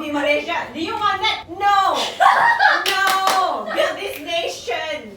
be Malaysia. Do you want that? No! No! Build this nation!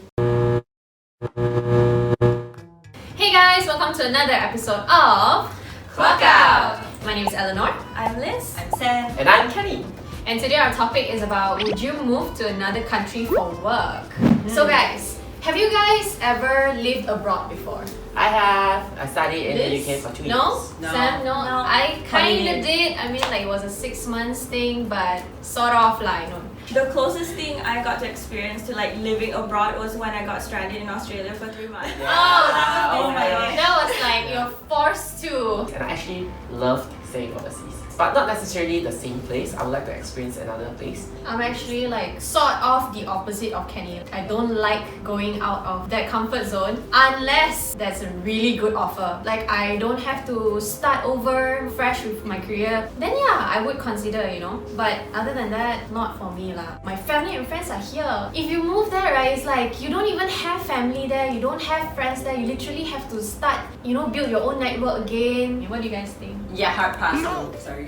Hey guys, welcome to another episode of ClockOut. My name is Eleanor. I'm Liz. I'm Sam. And I'm Kenny. And today our topic is about would you move to another country for work? So guys, have you guys ever lived abroad before? I have. I studied in Liz? the UK for 2 years. No? No. Sam, no? No. I kind Holiday. of did. I mean, like it was a 6 months thing, but sort of like, you know. The closest thing I got to experience to like living abroad was when I got stranded in Australia for 3 months. Oh, that Oh was my gosh. That was like you're forced to. And I actually loved staying overseas. But not necessarily the same place. I would like to experience another place. I'm actually like sort of the opposite of Kenny. I don't like going out of that comfort zone unless there's a really good offer. Like I don't have to start over fresh with my career. Then yeah, I would consider, you know. But other than that, not for me lah. My family and friends are here. If you move there, right, it's like you don't even have family there. You don't have friends there. You literally have to start, you know, build your own network again. What do you guys think? Yeah, hard pass. Oh, sorry.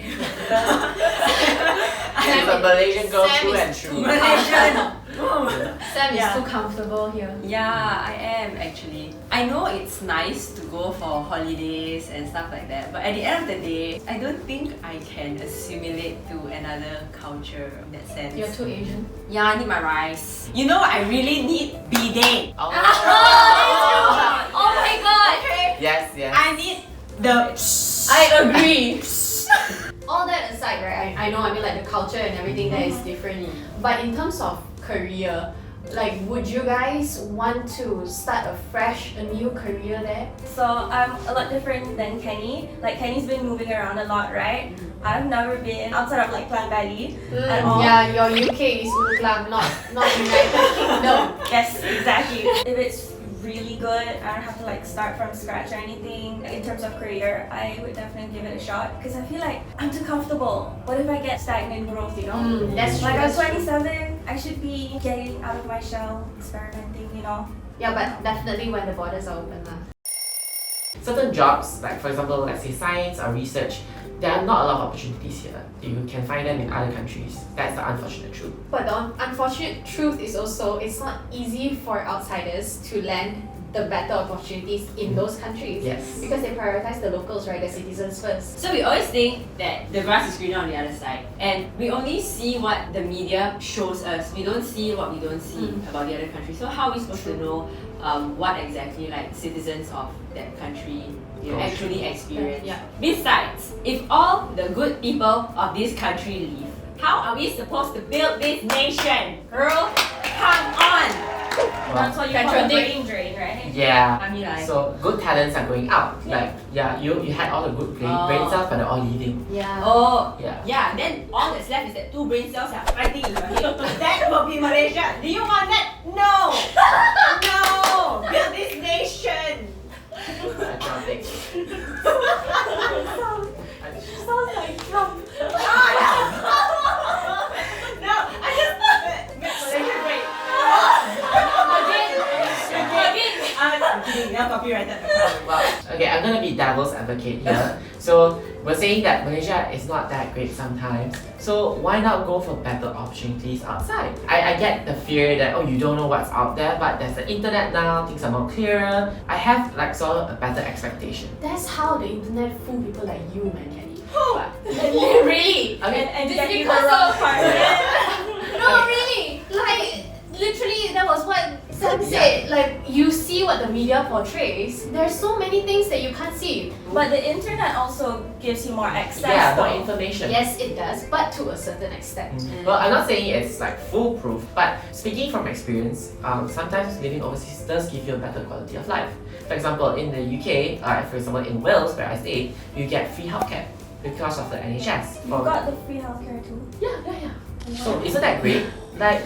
She's a Malaysian girl Sam through is and through. Malaysian! Sam is Yeah. too comfortable here. Yeah, I am actually. I know it's nice to go for holidays and stuff like that, but at the end of the day, I don't think I can assimilate to another culture in that sense. You're too Asian. Yeah, I need my rice. You know, I really need bidet. Oh. Oh my god! Yes, yes. I need the... I agree. All that aside, right? I know. I mean, like the culture and everything there is different. But in terms of career, like, would you guys want to start a new career there? So I'm a lot different than Kenny. Like Kenny's been moving around a lot, right? I've never been outside of like Klang Valley at all. Yeah, your UK is Uklang, not United Kingdom. Yes, exactly. If it's really good, I don't have to like start from scratch or anything. In terms of career, I would definitely give it a shot because I feel like I'm too comfortable. What if I get stagnant growth, you know? That's true. Like I'm that's true. 27, I should be getting out of my shell, experimenting, you know? Yeah, but definitely when the borders are open lah. Certain jobs, like for example, let's say science or research, there are not a lot of opportunities here. You can find them in other countries. That's the unfortunate truth. But the unfortunate truth is also it's not easy for outsiders to land the better opportunities in those countries. Yes. Because they prioritize the locals, right? The citizens first. So we always think that the grass is greener on the other side, and we only see what the media shows us. We don't see what we don't see about the other country. So how are we supposed to know what exactly like citizens of that country actually experience? Yeah. Besides, if all the good people of this country leave, how are we supposed to build this nation? Girl, come on! That's what you call a Contradict. brain drain, right? Yeah. I mean, like, So good talents are going out. Like you had all the good brain cells, but they're all leaving. Yeah. oh, Yeah. then all that's left is that two brain cells are fighting in your head. That will be Malaysia. Do you want that? No! No! Build this nation! I cannot think. Sounds like Trump. No, I just... Malaysia great. I'm kidding, they're copyrighted. Well, okay, I'm gonna be devil's advocate here. So we're saying that Malaysia is not that great sometimes. So why not go for better opportunities outside? I get the fear that you don't know what's out there, but there's the internet now, things are more clearer. I have like sort of a better expectation. That's how the internet fool people like you, man, Kenny. But, Really? okay, And Just get you the because wrong of- part. No, really. Like, literally, that was what Sam said. Like, you see what the media portrays. There's so many things that you can't see. But the internet also gives you more access. yeah, more though. information. Yes, it does, but to a certain extent. Well, I'm not saying it's like foolproof, but speaking from experience, sometimes living overseas does give you a better quality of life. For example, in the UK, for example in Wales where I stayed, you get free healthcare because of the NHS. You got the free healthcare too. Yeah. So isn't that great? Like,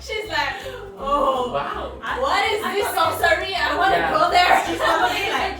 She's like, oh, wow. What is this sorcery? I want to Yeah. go there. She's probably like,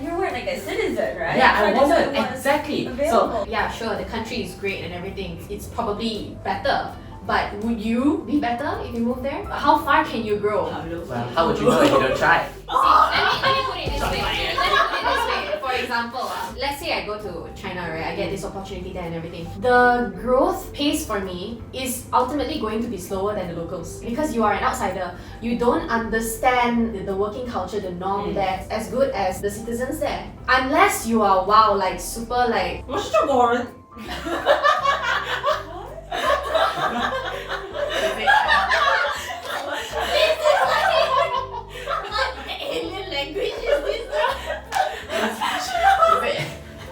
you weren't like a citizen, right? Yeah, I So wasn't this was exactly. So available. Yeah, sure, the country is great and everything. It's probably better. But would you be better if you move there? How far can you grow? well, how would you know if you don't try? See, let me put it this way. Let me put it this way. For example, let's let's say I go to China, right? I get this opportunity there and everything. The growth pace for me is ultimately going to be slower than the locals because you are an outsider. You don't understand the working culture, the norm there as good as the citizens there. Unless you are wow, like super like 我是中国人。 alien language is this?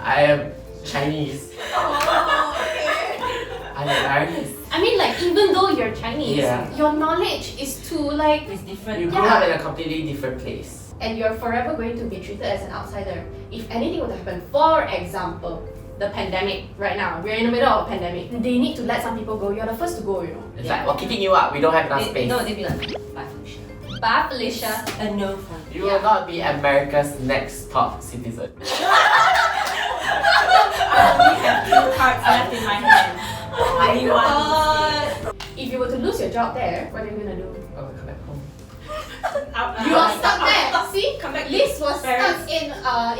I am Chinese. Oh, okay. I'm American. I mean, like, even though you're Chinese, Yeah. your knowledge is too like, It's different. You grew up in a completely different place. and you're forever going to be treated as an outsider. If anything were to happen, for example, the pandemic right now, we're in the middle of a pandemic. They need to let some people go. You're the first to go, you know. It's like, we're kicking you out, we don't have enough space. No, they'd be like, bye Felicia. Bye, Felicia. A no from You will not be America's next top citizen. I only have 2 cards left in my hand. I want If you were to lose your job there, what are you gonna do? Oh, come back home. You are stuck there. See, Come back. Liz was Paris. stuck in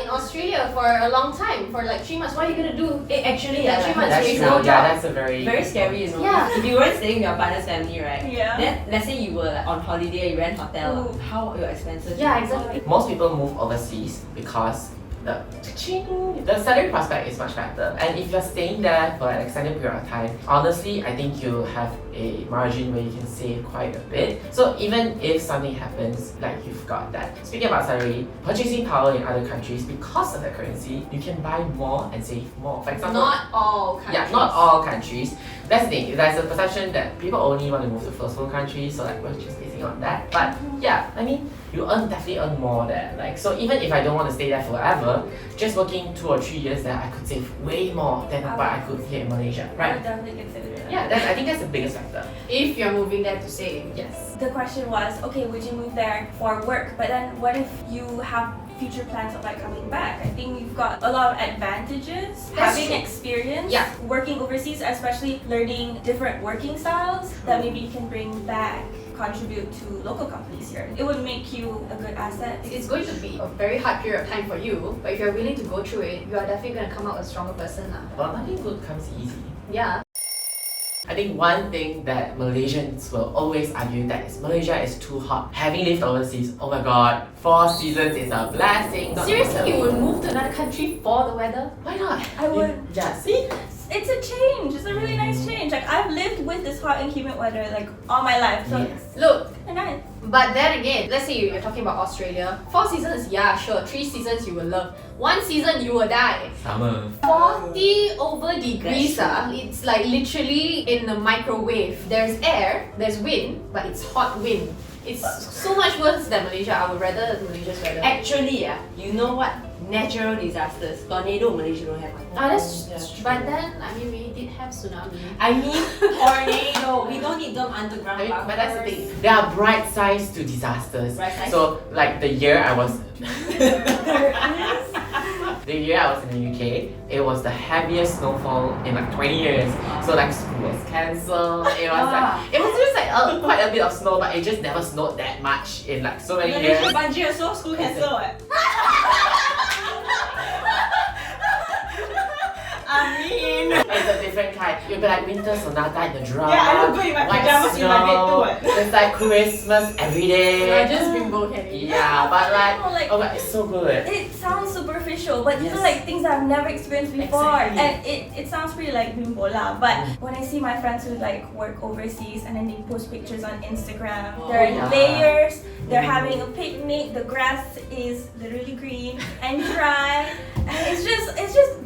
Australia for a long time, for like 3 months. What are you gonna do? Actually, Yeah, yeah, 3 months. That's There's true. no Yeah, job. that's a very... very scary, you know. Yeah. If you weren't staying with your partner's family, right? Yeah. Then let's say you were like, on holiday, you rent hotel. Ooh. How are your expenses? Yeah, exactly. Most people move overseas because the salary prospect is much better. And if you're staying there for an extended period of time, honestly, I think you have a margin where you can save quite a bit. So even if something happens, like you've got that. Speaking about salary, purchasing power in other countries, because of the currency, you can buy more and save more. For example, Not all countries. yeah, not all countries. That's the thing. There's a perception that people only want to move to first world countries, so like we're just basing on that. But yeah, I mean, you definitely earn more there. Like, so even if I don't want to stay there forever, just working 2 or 3 years there, I could save way more than what I could here in Malaysia, I right? would definitely consider it. Yeah, I think that's the biggest factor. If you're moving there to save. Yes. The question was, okay, would you move there for work? But then what if you have future plans of like coming back? I think you've got a lot of advantages. That's Having true. experience, Yeah. working overseas, especially learning different working styles that maybe you can bring back, contribute to local companies here. It would make you a good asset. It's going to be a very hard period of time for you, but if you're willing to go through it, you are definitely going to come out a stronger person. Well, nothing good comes easy. Yeah. I think one thing that Malaysians will always argue that is Malaysia is too hot. Having lived overseas, oh my god, 4 seasons is a blessing. Not Seriously, you would move to another country for the weather? Why not? I would. Yeah, see? It's a change. It's a really nice change. Like I've lived with this hot and humid weather like all my life. So Yes. Look, it's nice. but then again, let's say you're talking about Australia. 4 seasons, yeah, sure. 3 seasons you will love. 1 season you will die. Summer. 40 over degrees, it's like literally in a microwave. There's air, there's wind, but it's hot wind. It's so much worse than Malaysia. I would rather Malaysia's weather. Actually, you know what? Natural disasters. Tornado, Malaysia don't have one. That's Yeah, but then I mean we did have tsunami. I mean, tornado. We don't need them underground. I mean, but that's the bunkers. thing. There are bright sides to disasters. Bright sides? So, like the year I was, There is. the year I was in the UK, it was the heaviest snowfall in like 20 years. So like school was cancelled. It was like it was just like quite a bit of snow, but it just never snowed that much in like so many years. Malaysia bungee also school cancel what? I mean. It's a different kind. You'll be like winter sonata in the drum. Yeah, I look good in my white pajamas in my bed too, snow. what? It's like Christmas every day. just bimbo Kenny. Yeah, but like, No, like- oh my, it's so good. It sounds superficial, but these Yes. are like things that I've never experienced before. Exactly. And it sounds pretty like bimbo lah. But when I see my friends who like work overseas and then they post pictures on Instagram, they're in yeah. layers, they're Mm. having a picnic, the grass is literally green and dry. And it's just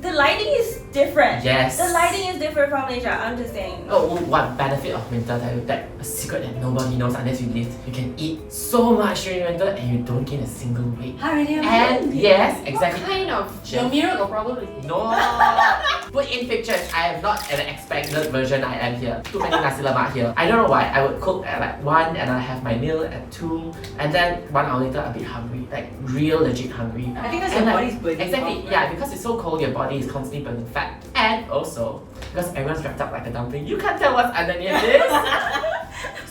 the lighting is different. Yes. The lighting is different from Malaysia, I'm just saying. Oh, one benefit of winter that a secret that nobody knows unless you live. You can eat so much during winter and you don't gain a single weight. How really? And yes, What exactly. kind of Sure. your mirror got problem with it? No. Put in pictures. I am not an expected version. I am here. Too many nasi lemak here. I don't know why. I would cook at like 1 and I have my meal at 2, and then 1 hour later I'll be hungry, like real legit hungry. I think that's And your like, body's burning. exactly, off, right? yeah, because it's so cold, your body is constantly burning fat. And also, because everyone's wrapped up like a dumpling, you can't tell what's underneath this.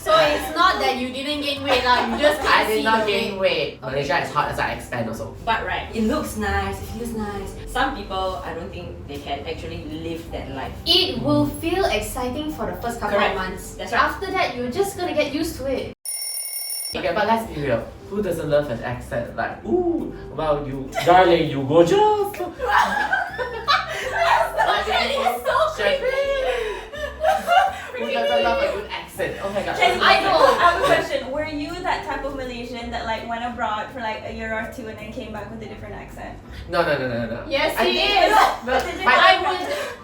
So it's not that you didn't gain weight lah, you just I can't did see not the gain weight. Malaysia is hot as I expand also. But right, it looks nice, it feels nice. Some people, I don't think they can actually live that life. It will feel exciting for the first couple Correct. of months. That's right. After that, you're just gonna get used to it. Okay, but let's be real. Who doesn't love an accent? Like, ooh, well, you, darling, you gorgeous. It's so Who doesn't love a good accent? Oh my god. Jenny, I know. I have a question. Were you that type of Malaysian that like went abroad for like a year or two and then came back with a different accent? No. Yes, I he think- is. My-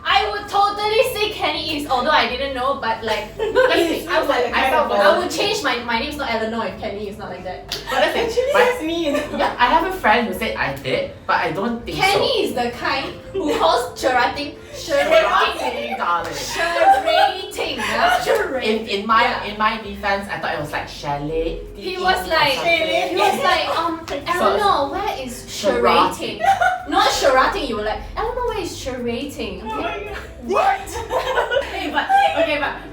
I would totally say Kenny is, although I didn't know, but like, I would change my name's not Eleanor if Kenny is not like that. But that's it. Actually, My- that's me. Yeah, I have a friend who said I did, but I don't think Kenny is the kind who calls charating, so. charating, Darling. charating, yeah? In my defense, I thought it was like chalet. He was like, Eleanor, where is charating? Not charating, you were like, Eleanor, where is charating? Okay. Hey, but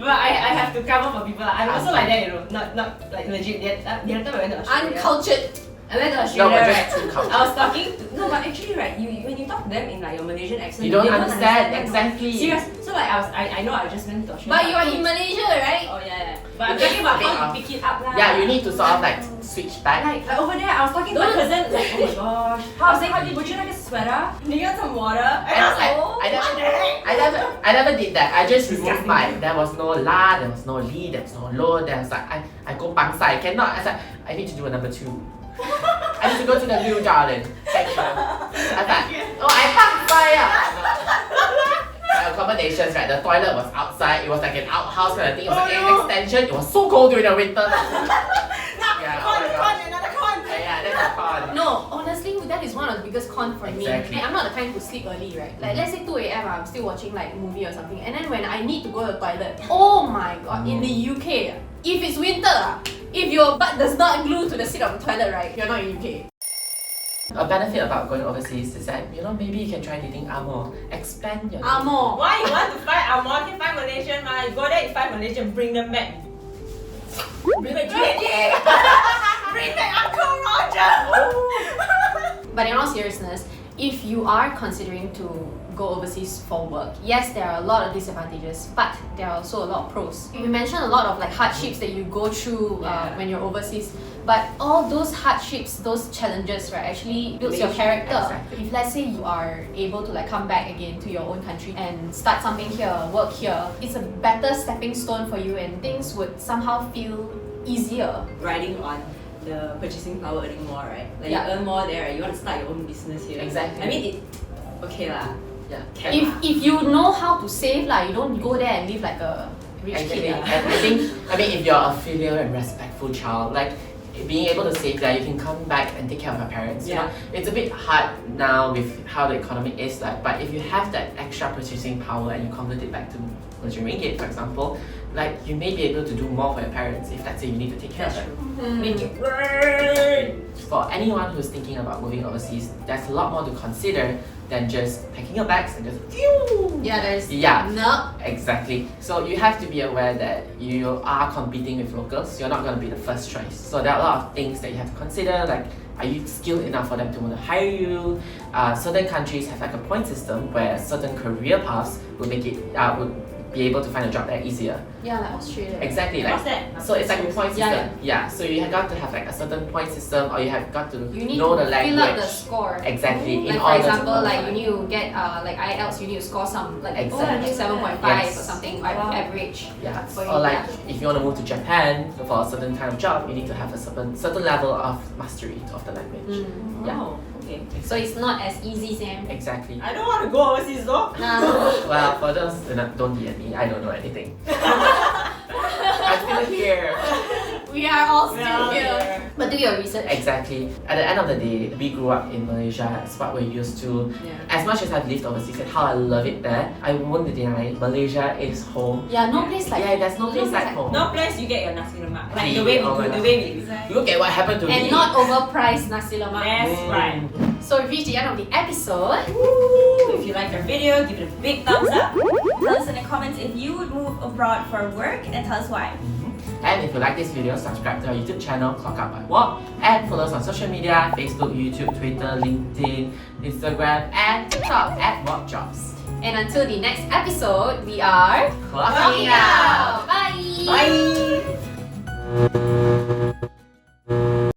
I have to cover for people. I'm also like that, you know, not like legit. The other time I went to Australia. Uncultured. I went to No, Australia, but right? just too cultured. I was talking to but actually right, when you talk to them in like your Malaysian accent, You don't they understand, them. exactly. Serious. So like I know I just went to Australia. But you are in Malaysia, right? Oh yeah. But I'm talking about how you pick it up lah. Yeah, you need to sort of like switch back. Like over there, I was talking to my cousin, like, oh my gosh. I was like, would you like a sweater? You got some water? And I was like, I never did that. I just removed my. There was no la, there was no li, there was no lo. There was like I go bangsai. Cannot. I was like, I need to do a number 2. I need to go to the new garden section. I was like, oh, I bangsai. Accommodations, right? The toilet was outside. It was like an outhouse kind of thing. It was like an extension. It was so cold during the winter. Yeah, oh my gosh. Another con. Yeah, that's a con. No, honestly, that is one of the biggest cons for me. Exactly. Like, I'm not the kind who sleep early, right? Like, let's say 2 a.m. I'm still watching like a movie or something, and then when I need to go to the toilet, oh my god, in the UK, if it's winter, if your butt does not glue to the seat of the toilet, right, you're not in UK. A benefit about going overseas is that, you know, maybe you can try dating Amo. Expand your Amo. Why you want to find Amor? You find Malaysian, ma. You go there, you find Malaysian, bring them back. Bring back JJ. Bring back Uncle Roger. But in all seriousness, if you are considering to go overseas for work, yes, there are a lot of disadvantages, but there are also a lot of pros. You mentioned a lot of like hardships that you go through when you're overseas, but all those hardships, those challenges, right, actually builds your character. Exactly. If let's say you are able to like come back again to your own country and start something here, work here, it's a better stepping stone for you, and things would somehow feel easier. Riding on the purchasing power, earning more, right? Like Yeah. you earn more there, right? You want to start your own business here. Exactly. I mean, okay lah. Yeah. Can If lah. you know how to save, like, you don't go there and live like a rich Actually, kid. and I mean, if you're a filial and respectful child, like being able to save that, you can come back and take care of your parents. You Yeah. know, it's a bit hard now with how the economy is like. But if you have that extra purchasing power and you convert it back to Malaysian ringgit, for example, like you may be able to do more for your parents if let's say you need to take care of That's them. true. Mm. Make it rain. For anyone who's thinking about moving overseas, there's a lot more to consider than just packing your bags and just phew. Yeah, there's Yeah. no. Exactly. So you have to be aware that you are competing with locals. You're not going to be the first choice. So there are a lot of things that you have to consider, like are you skilled enough for them to want to hire you? Certain countries have like a point system where certain career paths will make it would be able to find a job there easier. Yeah, like Australia. Exactly. Like What's that? so it's like a point Yeah, system. Yeah. So you have got to have like a certain point system, or you have got to You need know to the language. fill out the score. Exactly. Like in for order to example, like qualify. you need to get like IELTS, you need to score some like Exactly. 7.5 Yes. or something Wow. average. Yeah, For or you, like yeah. if you want to move to Japan for a certain kind of job, you need to have a certain level of mastery of the language. Mm. Yeah. Oh, okay. So it's not as easy, Sam. Exactly. I don't want to go overseas though. Nah. Well, for those don't DM me, I don't know anything. I'm still here. We are all We still are here. here. But do your research. Exactly. At the end of the day, we grew up in Malaysia. It's what we're used to. Yeah. As much as I've lived overseas and how I love it there, I won't deny Malaysia is home. Yeah, no place like Yeah, there's no place like home. No place you get your nasi lemak. Like the way we Oh my do, the God. way we Look at what happened to me. and not overpriced nasi lemak. That's right. So we've reached the end of the episode. Woo! If you like our video, give it a big thumbs up. Tell us in the comments if you would move abroad for work and tell us why. And if you like this video, subscribe to our YouTube channel, ClockOut by Walk, and follow us on social media, Facebook, YouTube, Twitter, LinkedIn, Instagram, and TikTok at WalkJobs. And until the next episode, we are Clocking out!